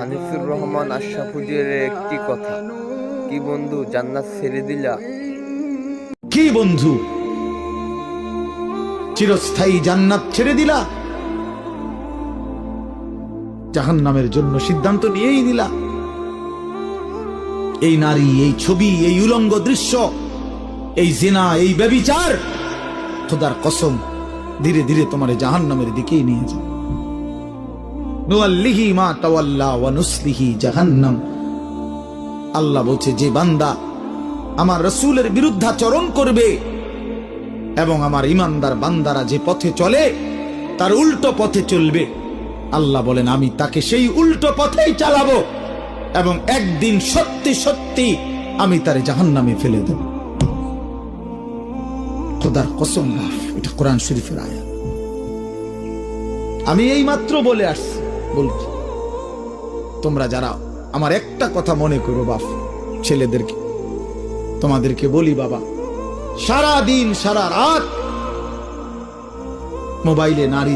হানিফুর রহমান আশরাফুজের একটি কথা, কি বন্ধু জান্নাত ছেড়ে দিলা? কি বন্ধু চিরস্থায়ী জান্নাত ছেড়ে দিলা? জাহান্নামের জন্য সিদ্ধান্ত নিয়েই নিলা? এই নারী, এই ছবি, এই উলঙ্গ দৃশ্য, এই জিনা, এই ব্যভিচার, খোদার কসম ধীরে ধীরে তোমার জাহান্নামের দিকেই নিয়ে যায়। নুআল্লিহি মা তাওয়াল্লা ওয়া নুসলিহি জাহান্নাম। আল্লাহ বলছে, যে বান্দা আমার রাসূলের বিরুদ্ধাচরণ করবে এবং আমার ঈমানদার বান্দারা যে পথে চলে তার উল্টো পথে চলবে, আল্লাহ বলেন আমি তাকে সেই উল্টো পথেই চালাবো এবং একদিন সত্যি সত্যি আমি তারে জাহান্নামে ফেলে দেব। খোদার কসম, এটা কোরআন শরীফের আয়াত। আমি এই মাত্র বলে আসছি, বলছি তোমরা যারা আমার একটা কথা মনে করো বাপ, ছেলেদেরকে তোমাদেরকে বলি, বাবা সারা দিন সারা রাত মোবাইলে নারী